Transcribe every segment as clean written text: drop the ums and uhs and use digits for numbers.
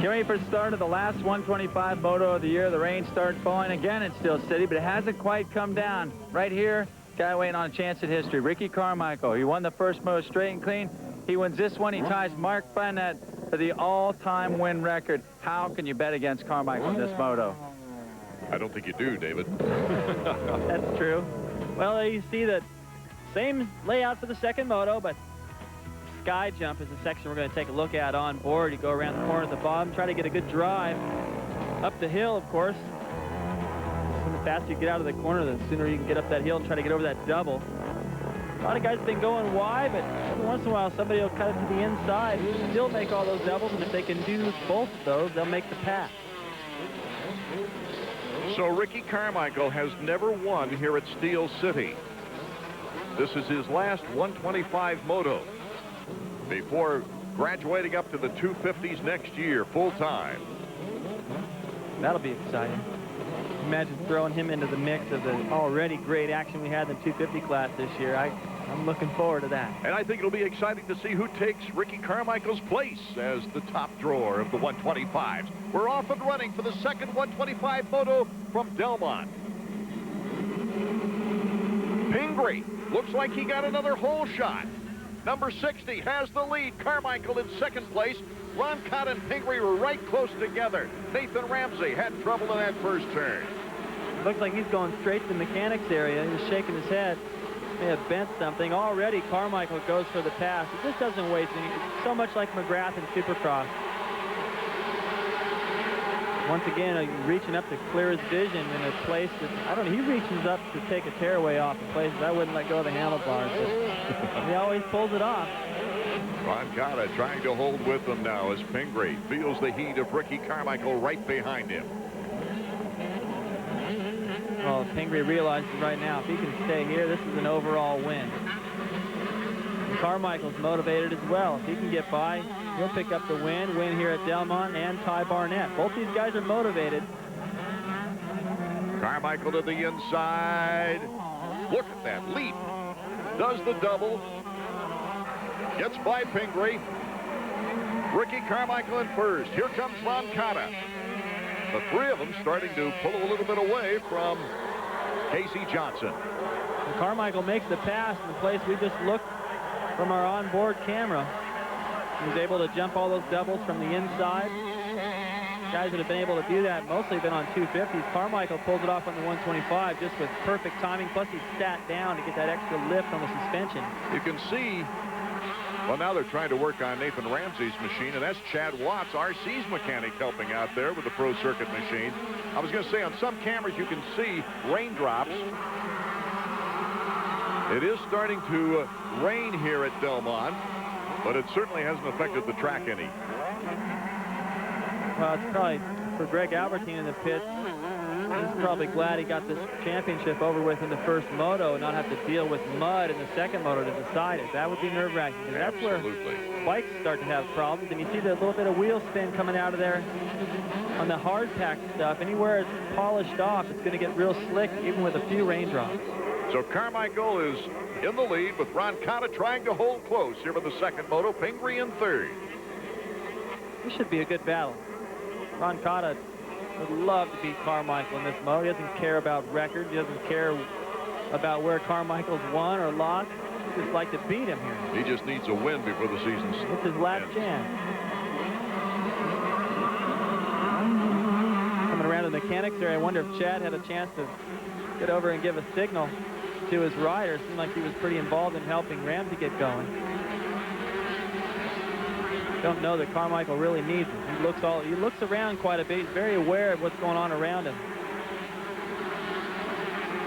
Get ready for the start of the last 125 Moto of the year. The rain starts falling again in Steel City, but it hasn't quite come down. Right here, guy waiting on a chance at history, Ricky Carmichael. He won the first Moto straight and clean. He wins this one. He ties Mark Burnett for the all-time win record. How can you bet against Carmichael in this Moto? I don't think you do, David. That's true. Well, you see the same layout for the second Moto, but sky jump is the section we're going to take a look at on board. You go around the corner at the bottom, try to get a good drive up the hill, of course. The faster you get out of the corner, the sooner you can get up that hill and try to get over that double. A lot of guys have been going wide, but every once in a while somebody will cut it to the inside, still make all those doubles, and if they can do both of those, they'll make the pass. So Ricky Carmichael has never won here at Steel City. This is his last 125 Moto before graduating up to the 250s next year full-time. That'll be exciting. Imagine throwing him into the mix of the already great action we had in the 250 class this year. I'm looking forward to that. And I think it'll be exciting to see who takes Ricky Carmichael's place as the top drawer of the 125s. We're off and running for the second 125 Moto from Delmont. Pingree looks like he got another hole shot. Number 60 has the lead. Carmichael in second place. Ron Cott and Pingree were right close together. Nathan Ramsey had trouble in that first turn. Looks like he's going straight to the mechanics area. He's shaking his head. May have bent something. Already Carmichael goes for the pass. He just doesn't waste any. It's so much like McGrath in Supercross. Once again, reaching up to clear his vision in a place that, I don't know, he reaches up to take a tearaway off in places I wouldn't let go of the handlebars. But he always pulls it off. Ron Cotta trying to hold with them now as Pingree feels the heat of Ricky Carmichael right behind him. Well, Pingree realizes right now, if he can stay here, this is an overall win. And Carmichael's motivated as well. If he can get by, he'll pick up the win here at Delmont and Ty Barnett. Both these guys are motivated. Carmichael to the inside. Look at that leap. Does the double. Gets by Pingree. Ricky Carmichael in first. Here comes Ron Cotta. The three of them starting to pull a little bit away from Casey Johnson. And Carmichael makes the pass in the place we just looked from our onboard camera. He was able to jump all those doubles from the inside. Guys that have been able to do that mostly been on 250s. Carmichael pulls it off on the 125 just with perfect timing. Plus he sat down to get that extra lift on the suspension. You can see, well, now they're trying to work on Nathan Ramsey's machine, and that's Chad Watts, RC's mechanic, helping out there with the Pro Circuit machine. I was going to say, on some cameras you can see raindrops. It is starting to rain here at Delmont, but it certainly hasn't affected the track any. Well, it's probably for Greg Albertine in the pits. He's probably glad he got this championship over with in the first Moto and not have to deal with mud in the second Moto to decide it. That would be nerve-wracking. That's where bikes start to have problems. And you see that little bit of wheel spin coming out of there on the hard-pack stuff. Anywhere it's polished off, it's going to get real slick, even with a few raindrops. So Carmichael is in the lead with Ron Cotta trying to hold close here in the second Moto. Pingree in third. This should be a good battle. Ron Cotta would love to beat Carmichael in this Moto. He doesn't care about records. He doesn't care about where Carmichael's won or lost. He'd just like to beat him here. He just needs a win before the season starts. It's his last chance. Coming around the mechanics area, I wonder if Chad had a chance to get over and give a signal to his rider. It seemed like he was pretty involved in helping Ramsey get going. Don't know that Carmichael really needs it. He looks around quite a bit. He's very aware of what's going on around him.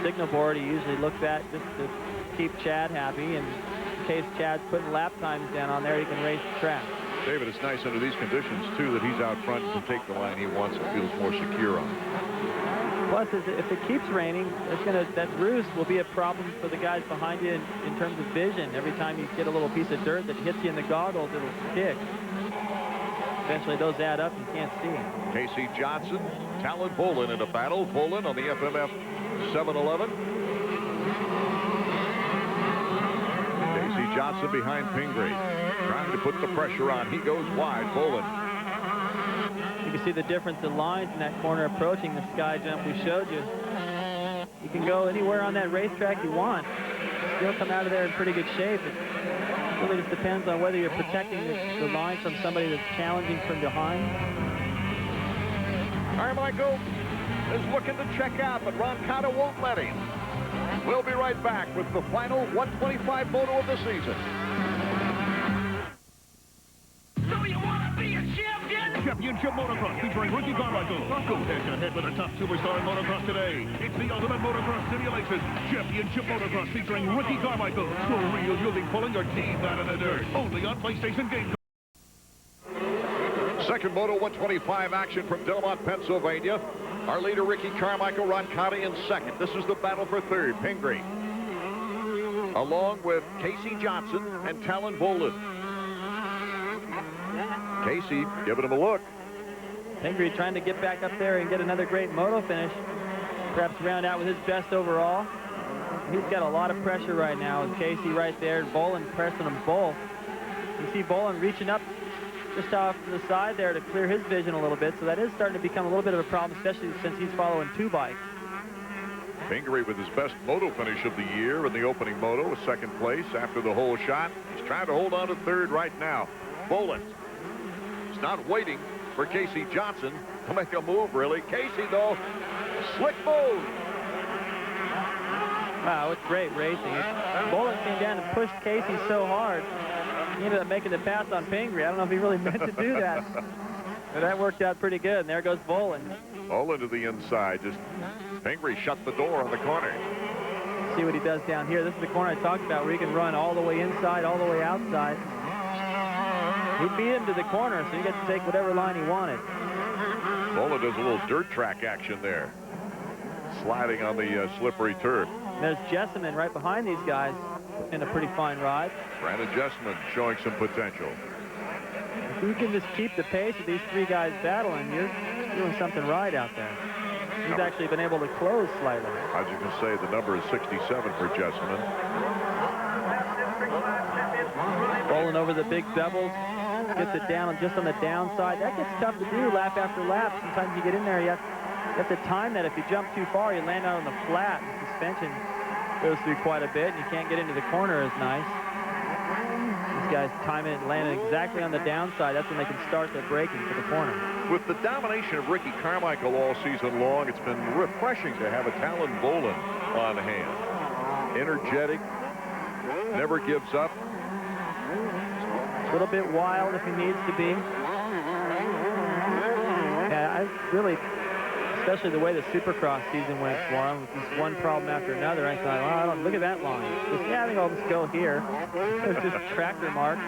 Signal board he usually looks at just to keep Chad happy, and in case Chad's putting lap times down on there, he can race the track. David, it's nice under these conditions too that he's out front and can take the line he wants and feels more secure on. Plus, if it keeps raining, that roost will be a problem for the guys behind you in terms of vision. Every time you get a little piece of dirt that hits you in the goggles, it'll stick. Eventually, those add up, you can't see them. Casey Johnson, Talon Bolin in a battle. Bolin on the FMF 711. Casey Johnson behind Pingree, trying to put the pressure on. He goes wide. Bolin You can see the difference in lines in that corner approaching the sky jump we showed you. You can go anywhere on that racetrack you want. Still come out of there in pretty good shape. It really just depends on whether you're protecting the line from somebody that's challenging from behind. Carmichael is looking to check out, but Roncada won't let him. We'll be right back with the final 125 moto of the season. So you want to be a champion? Championship Motocross featuring Ricky Carmichael. Go head-to-head with a top superstar in motocross today. It's the ultimate motocross simulation. Championship Motocross featuring Ricky Carmichael. For real, you'll be pulling your teeth out of the dirt. Only on PlayStation Game. Second Moto 125 action from Delmont, Pennsylvania. Our leader, Ricky Carmichael, Roncada in second. This is the battle for third. Pingree, along with Casey Johnson and Talon Bolin. Casey giving him a look. Pingree trying to get back up there and get another great moto finish. Perhaps round out with his best overall. He's got a lot of pressure right now with Casey right there. Bolin pressing them both. You see Bolin reaching up just off to the side there to clear his vision a little bit, so that is starting to become a little bit of a problem, especially since he's following two bikes. Pingree with his best moto finish of the year in the opening moto, a second place after the whole shot. He's trying to hold on to third right now. Bolin is not waiting for Casey Johnson to make a move, really. Casey, though, slick move. Wow, it's great racing. Bolin came down and pushed Casey so hard. He ended up making the pass on Pingree. I don't know if he really meant to do that. But that worked out pretty good. And there goes Bolin. All into the inside. Just Pingree shut the door on the corner. See what he does down here. This is the corner I talked about where he can run all the way inside, all the way outside. He beat him to the corner, so he gets to take whatever line he wanted. Bolin does a little dirt track action there. Sliding on the slippery turf. And there's Jessamine right behind these guys in a pretty fine ride. Brandon Jessamine showing some potential. If you can just keep the pace of these three guys battling, you're doing something right out there. He's actually been able to close slightly. As you can say, the number is 67 for Jessamine. Rolling over the big doubles. Gets it down just on the downside. That gets tough to do lap after lap. Sometimes you get in there, you have to time that. If you jump too far, you land out on the flat. The suspension goes through quite a bit, and you can't get into the corner as nice. These guys time it and land it exactly on the downside. That's when they can start their braking for the corner. With the domination of Ricky Carmichael all season long, it's been refreshing to have a Talon Bolin on hand. Energetic, never gives up. A little bit wild if he needs to be. Yeah, I really, especially the way the Supercross season went for him, with this one problem after another, I thought, well, I don't look at that line. I think I'll just go here. It's just tractor mark.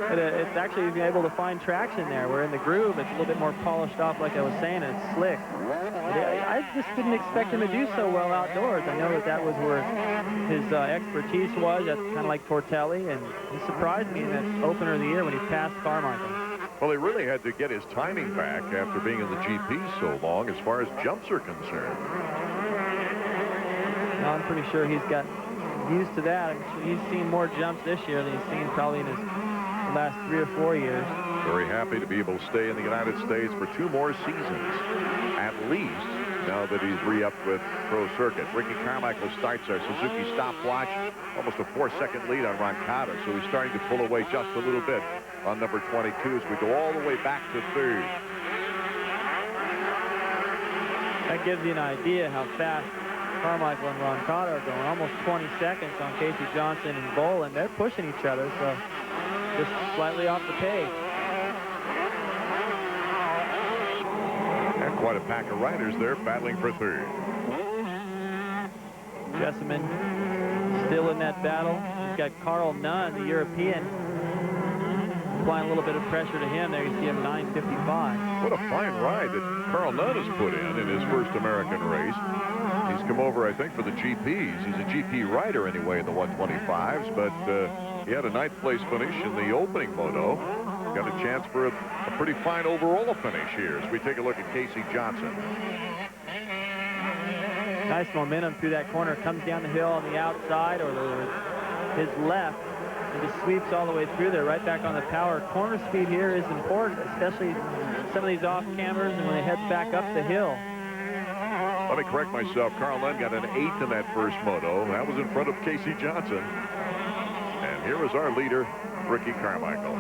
But it's actually being able to find traction there. We're in the groove. It's a little bit more polished off, like I was saying, and it's slick. I just didn't expect him to do so well outdoors. I know that was where his expertise was. That's kind of like Tortelli, and he surprised me in that opener of the year when he passed Carmichael. Well, he really had to get his timing back after being in the GP so long as far as jumps are concerned. Well, I'm pretty sure he's got used to that. He's seen more jumps this year than he's seen probably in his last 3 or 4 years. Very happy to be able to stay in the United States for 2 more seasons, at least, now that he's re-upped with Pro Circuit. Ricky Carmichael starts our Suzuki stopwatch, almost a 4-second lead on Roncada, so he's starting to pull away just a little bit on number 22 as we go all the way back to third. That gives you an idea how fast Carmichael and Roncada are going. Almost 20 seconds on Casey Johnson and Bolin. They're pushing each other, so just slightly off the pace. And quite a pack of riders there battling for third. Jessamine still in that battle. He's got Carl Nunn, the European, applying a little bit of pressure to him. There you see him 9:55. What a fine ride that Carl Nunn has put in his first American race. He's come over, I think, for the GPs. He's a GP rider anyway in the 125s, but he had a 9th place finish in the opening moto. Got a chance for a pretty fine overall finish here as we take a look at Casey Johnson. Nice momentum through that corner. Comes down the hill on the outside or his left. and just sweeps all the way through there, right back on the power. Corner speed here is important, especially some of these off-cammers and when they head back up the hill. Let me correct myself. Carl Nunn got an 8th in that first moto. That was in front of Casey Johnson. And here is our leader, Ricky Carmichael.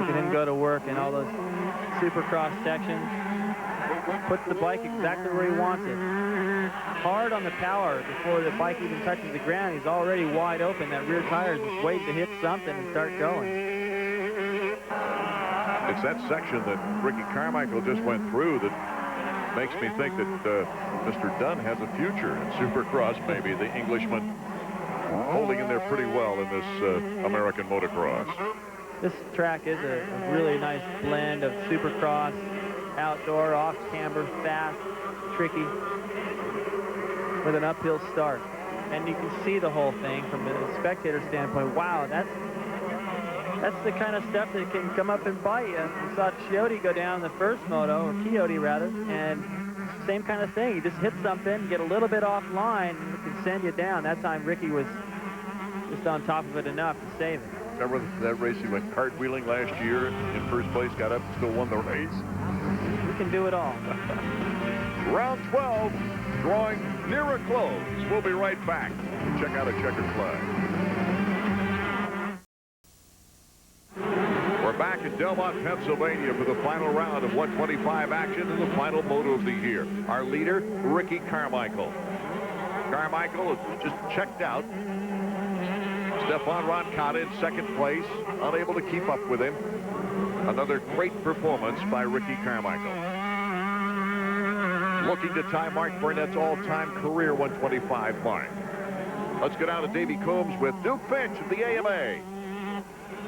Look at him go to work in all those Supercross sections. Puts the bike exactly where he wants it. Hard on the power before the bike even touches the ground. He's already wide open. That rear tire is just waiting to hit something and start going. It's that section that Ricky Carmichael just went through that makes me think that Mr. Dunn has a future in Supercross. Maybe the Englishman holding in there pretty well in this American motocross. This track is a really nice blend of Supercross, outdoor, off-camber, fast, tricky, with an uphill start. And you can see the whole thing from the spectator standpoint. Wow, that's the kind of stuff that can come up and bite you. We saw Chiotti go down the first moto, or Chiotti rather, and same kind of thing. You just hit something, get a little bit offline, and it can send you down. That time Ricky was just on top of it enough to save it. Remember that race he went cartwheeling last year in first place, got up, still won the race? We can do it all. Round 12, drawing near a close. We'll be right back. Check out a checkered flag. We're back in Delmont, Pennsylvania for the final round of 125 action in the final moto of the year. Our leader, Ricky Carmichael. Carmichael is just checked out. Stefan Roncada in second place, unable to keep up with him. Another great performance by Ricky Carmichael. Looking to tie Mark Burnett's all-time career 125 mark. Let's go down to Davey Coombs with Duke Finch of the AMA.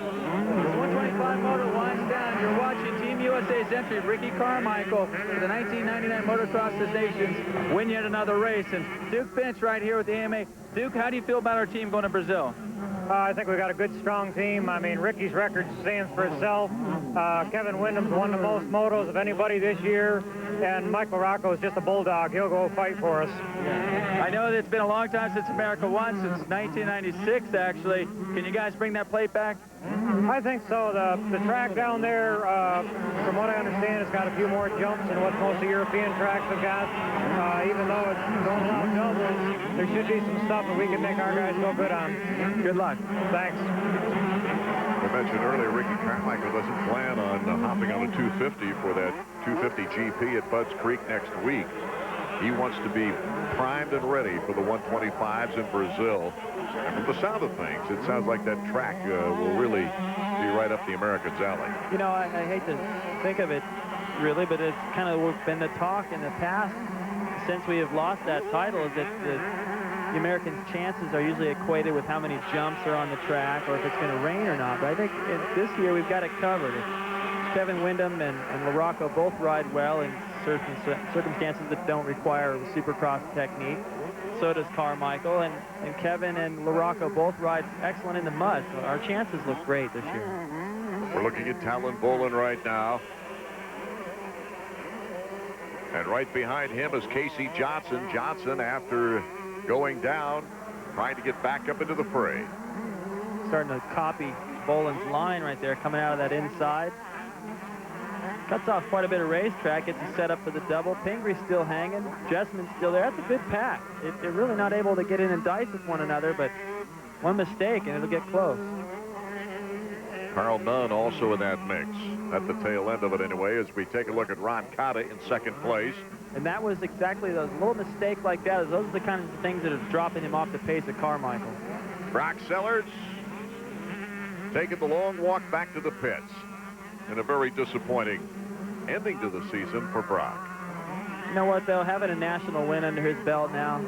This 125 motor winds down. You're watching Team USA's entry, Ricky Carmichael, for the 1999 Motocross of Nations, win yet another race. And Duke Finch right here with the AMA. Duke, how do you feel about our team going to Brazil? I think we've got a good, strong team. I mean, Ricky's record stands for itself. Kevin Windham's won the most motos of anybody this year, and Michael Rocco is just a bulldog. He'll go fight for us. I know that it's been a long time since America won, since 1996, actually. Can you guys bring that plate back? I think so. The track down there, from what I understand, has got a few more jumps than what most of the European tracks have got. Even though it's don't allow doubles, there should be some stuff that we can make our guys go good on. Good luck. Thanks. I mentioned earlier, Ricky Carmichael doesn't plan on hopping on a 250 for that 250 GP at Budds Creek next week. He wants to be primed and ready for the 125s in Brazil. And from the sound of things, it sounds like that track will really be right up the Americans' alley. You know, I hate to think of it, really, but it's kind of been the talk in the past since we have lost that title, is that the Americans' chances are usually equated with how many jumps are on the track or if it's going to rain or not. But I think this year we've got it covered. Kevin Windham and LaRocco both ride well in circumstances that don't require Supercross technique. So does Carmichael, and Kevin and LaRocco both ride excellent in the mud. So our chances look great this year. We're looking at Talon Bolin right now. And right behind him is Casey Johnson. Johnson, after going down, trying to get back up into the fray. Starting to copy Bolin's line right there, coming out of that inside. Cuts off quite a bit of racetrack, gets you set up for the double. Pingree's still hanging, Jessman's still there. That's a good pack. They're really not able to get in and dice with one another, but one mistake and it'll get close. Carl Nunn also in that mix. At the tail end of it anyway, as we take a look at Ron Cotta in second place. And that was exactly those little mistakes like that. Those are the kinds of things that are dropping him off the pace of Carmichael. Brock Sellards taking the long walk back to the pits in a very disappointing ending to the season for Brock. You know what, though? Having a national win under his belt now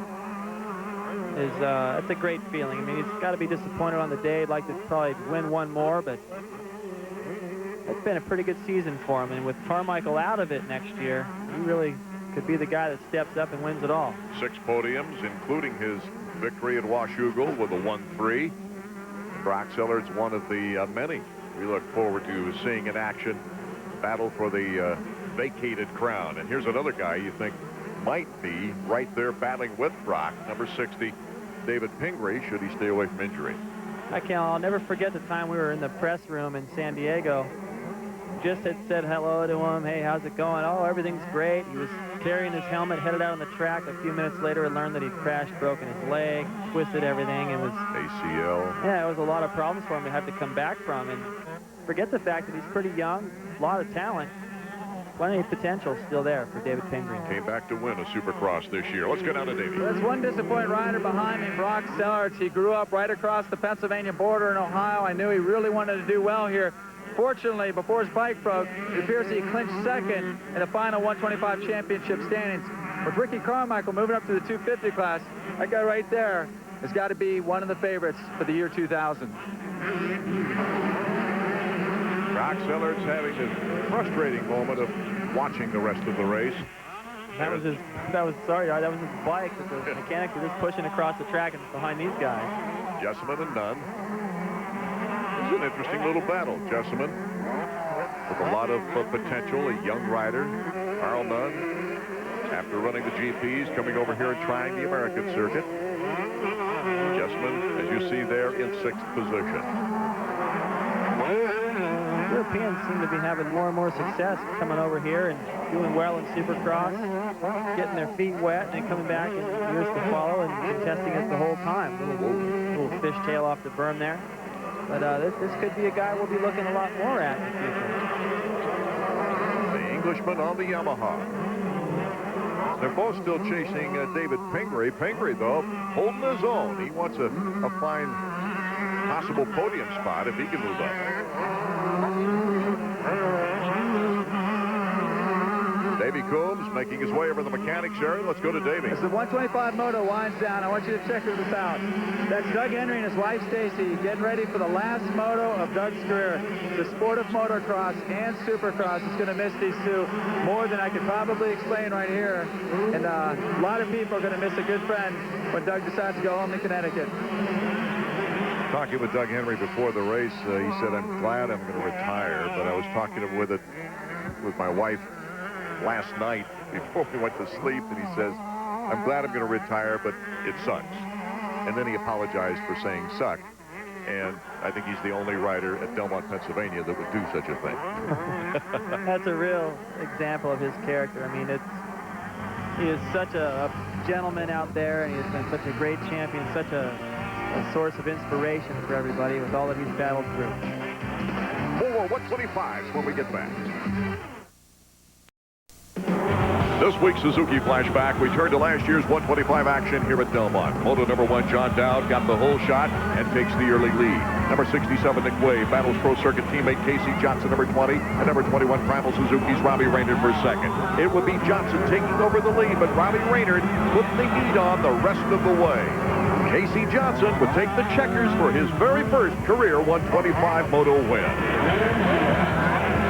is that's a great feeling. I mean, he's got to be disappointed on the day. He'd like to probably win one more, but it's been a pretty good season for him. And with Carmichael out of it next year, he really could be the guy that steps up and wins it all. 6 podiums, including his victory at Washougal with a 1-3. Brock Sellards, one of the many we look forward to seeing in action. Battle for the vacated crown. And here's another guy you think might be right there battling with Brock, number 60, David Pingree, should he stay away from injury. I'll never forget the time we were in the press room in San Diego. Just had said hello to him. Hey, how's it going? Oh, everything's great. He was carrying his helmet, headed out on the track. A few minutes later, I learned that he'd crashed, broken his leg, twisted everything. It was ACL. Yeah, it was a lot of problems for him to have to come back from. And forget the fact that he's pretty young, a lot of talent. Plenty of potential still there for David Pingree. Came back to win a Supercross this year. Let's go down to Davey. There's one disappointing rider behind me, Brock Sellards. He grew up right across the Pennsylvania border in Ohio. I knew he really wanted to do well here. Fortunately, before his bike broke, it appears he clinched second in the final 125 championship standings. With Ricky Carmichael moving up to the 250 class, that guy right there has got to be one of the favorites for the year 2000. Brock Sellards having a frustrating moment of watching the rest of the race. That was his bike that the mechanics were just pushing across the track and behind these guys. Jessamine and Nunn. This is an interesting little battle. Jessamine with a lot of potential, a young rider. Carl Nunn, after running the GPs, coming over here and trying the American circuit. Jessamine, as you see there, in 6th position. Europeans seem to be having more and more success coming over here and doing well in Supercross, getting their feet wet and coming back in years to follow and contesting it the whole time. Little fishtail off the berm there. But this could be a guy we'll be looking a lot more at in the future. The Englishman on the Yamaha. They're both still chasing David Pingree. Pingree, though, holding his own. He wants a fine possible podium spot if he can move up. Davey Coombs making his way over the mechanics area. Let's go to Davey. As the 125 Moto winds down, I want you to check this out. That's Doug Henry and his wife Stacy getting ready for the last moto of Doug's career. The sport of motocross and supercross is going to miss these two more than I could probably explain right here. And a lot of people are going to miss a good friend when Doug decides to go home to Connecticut. Talking with Doug Henry before the race, he said, I'm glad I'm going to retire, but I was talking with my wife last night before we went to sleep, and he says, I'm glad I'm going to retire, but it sucks. And then he apologized for saying suck. And I think he's the only rider at Delmont, Pennsylvania that would do such a thing. That's a real example of his character. I mean, he is such a gentleman out there, and he has been such a great champion, such a source of inspiration for everybody with all that he's battled through. More 125s when we get back. This week's Suzuki Flashback, we turn to last year's 125 action here at Delmont. Moto number 1, John Dowd, got the whole shot and takes the early lead. Number 67, Nick Wade, battles pro circuit teammate Casey Johnson, number 20, and number 21, Primal Suzuki's Robbie Raynard for second. It would be Johnson taking over the lead, but Robbie Raynard put the heat on the rest of the way. Casey Johnson would take the checkers for his very first career 125 Moto win.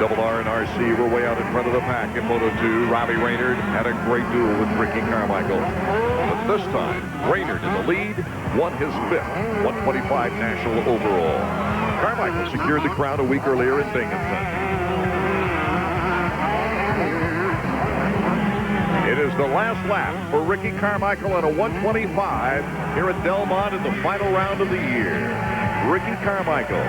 Double R and RC were way out in front of the pack in Moto 2. Robbie Raynard had a great duel with Ricky Carmichael. But this time, Raynard in the lead won his 5th 125 national overall. Carmichael secured the crown a week earlier in Binghamton. It is the last lap for Ricky Carmichael on a 125 here at Delmont in the final round of the year. Ricky Carmichael,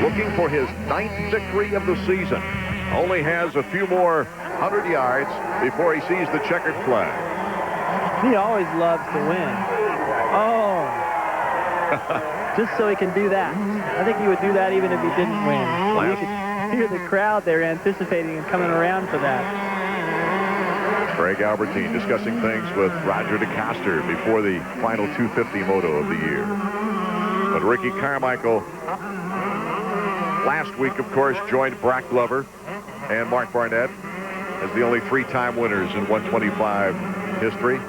looking for his 9th victory of the season. Only has a few more 100 yards before he sees the checkered flag. He always loves to win. Oh. Just so he can do that. I think he would do that even if he didn't win. So you could hear the crowd there anticipating and coming around for that. Greg Albertine discussing things with Roger DeCoster before the final 250 Moto of the year. But Ricky Carmichael last week, of course, joined Brock Glover and Mark Barnett as the only 3-time winners in 125 history.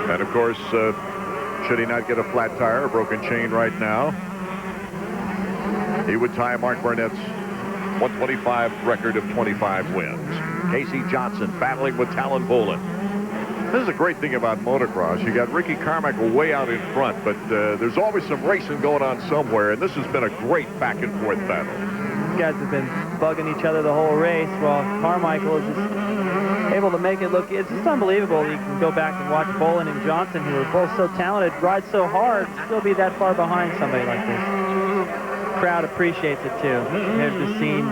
And, of course, should he not get a flat tire, a broken chain right now, he would tie Mark Barnett's 125 record of 25 wins. Casey Johnson battling with Talon Bolin. This is a great thing about motocross. You got Ricky Carmichael way out in front, but there's always some racing going on somewhere, and this has been a great back-and-forth battle. These guys have been bugging each other the whole race, while Carmichael is just able to make it look, it's just unbelievable. You can go back and watch Bolin and Johnson, who are both so talented, ride so hard, still be that far behind somebody like this. Crowd appreciates it too. There's the scene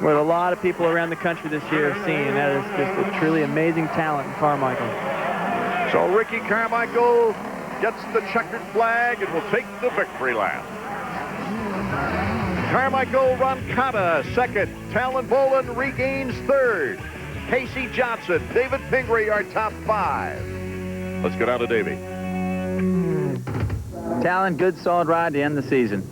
what a lot of people around the country this year have seen. That is just a truly amazing talent in Carmichael. So Ricky Carmichael gets the checkered flag and will take the victory lap. Carmichael Roncada second. Talon Bolin regains third. Casey Johnson, David Pingree are top 5. Let's go down to Davey. Talon, good solid ride to end the season.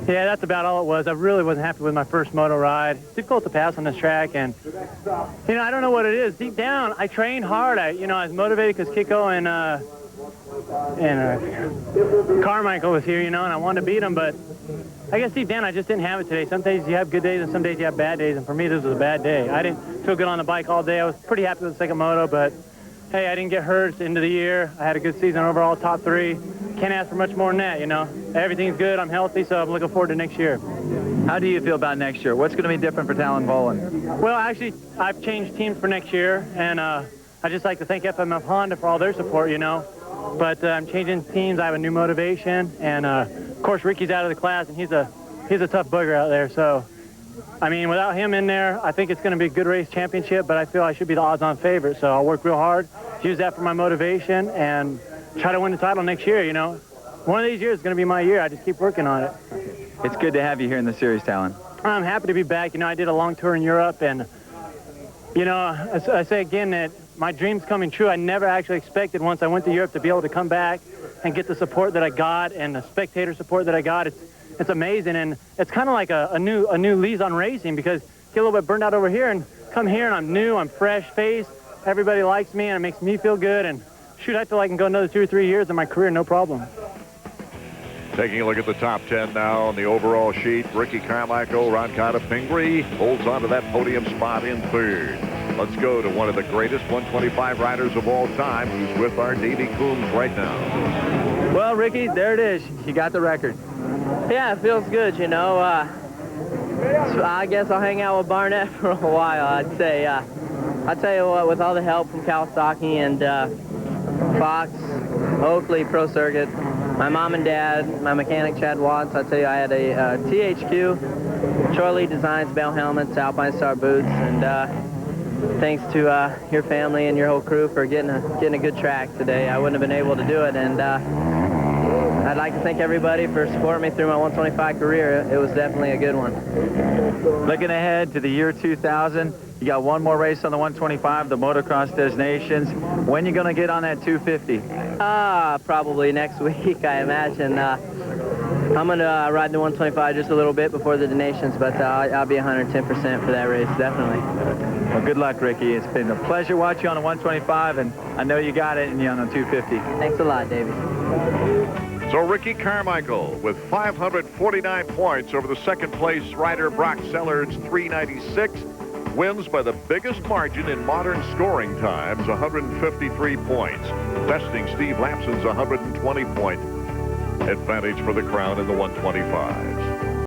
Yeah, that's about all it was. I really wasn't happy with my first moto ride. It's difficult to pass on this track, and you know, I don't know what it is. Deep down, I trained hard. I was motivated because Kiko and Carmichael was here, you know, and I wanted to beat him, but I guess deep down I just didn't have it today. Some days you have good days and some days you have bad days, and for me this was a bad day. I didn't feel good on the bike all day. I was pretty happy with the second moto, but hey, I didn't get hurt. It's the end of the year. I had a good season overall, top 3. Can't ask for much more than that, you know. Everything's good. I'm healthy, so I'm looking forward to next year. How do you feel about next year? What's going to be different for Talon Bolin? Well, actually, I've changed teams for next year, and I'd just like to thank FMF Honda for all their support, you know. But I'm changing teams. I have a new motivation, and of course, Ricky's out of the class, and he's a tough booger out there. So, I mean, without him in there, I think it's going to be a good race championship, but I feel I should be the odds-on favorite. So I'll work real hard, use that for my motivation, and try to win the title next year, you know. One of these years is going to be my year. I just keep working on it. It's good to have you here in the series, Talon. I'm happy to be back. You know, I did a long tour in Europe, and, you know, I say again that my dream's coming true. I never actually expected once I went to Europe to be able to come back and get the support that I got and the spectator support that I got. It's amazing, and it's kind of like a new lease on racing, because I get a little bit burned out over here and come here and I'm new, I'm fresh faced. Everybody likes me and it makes me feel good, and shoot, I feel like I can go another 2 or 3 years in my career, no problem. Taking a look at the top 10 now on the overall sheet. Ricky Carmichael, Roncada Pingree holds on to that podium spot in third. Let's go to one of the greatest 125 riders of all time, who's with our Davey Coombs right now. Well, Ricky, there it is. You got the record. Yeah, it feels good, you know. So I guess I'll hang out with Barnett for a while, I'd say. I tell you what, with all the help from Kawasaki and Fox, Oakley, Pro Circuit, my mom and dad, my mechanic Chad Watts, I tell you, I had a THQ, Charlie Designs bell helmets, Alpine Star boots, and thanks to your family and your whole crew for getting a good track today. I wouldn't have been able to do it, and I'd like to thank everybody for supporting me through my 125 career. It was definitely a good one. Looking ahead to the year 2000, you got one more race on the 125, the Motocross Designations. When you going to get on that 250? Probably next week, I imagine. I'm going to ride the 125 just a little bit before the Designations, but I'll be 110% for that race, definitely. Well, good luck, Ricky. It's been a pleasure watching you on the 125, and I know you got it, and you're on the 250. Thanks a lot, Davey. So Ricky Carmichael with 549 points over the second-place rider Brock Sellard's 396. Wins by the biggest margin in modern scoring times, 153 points. Besting Steve Lapson's 120-point advantage for the crown in the 125s.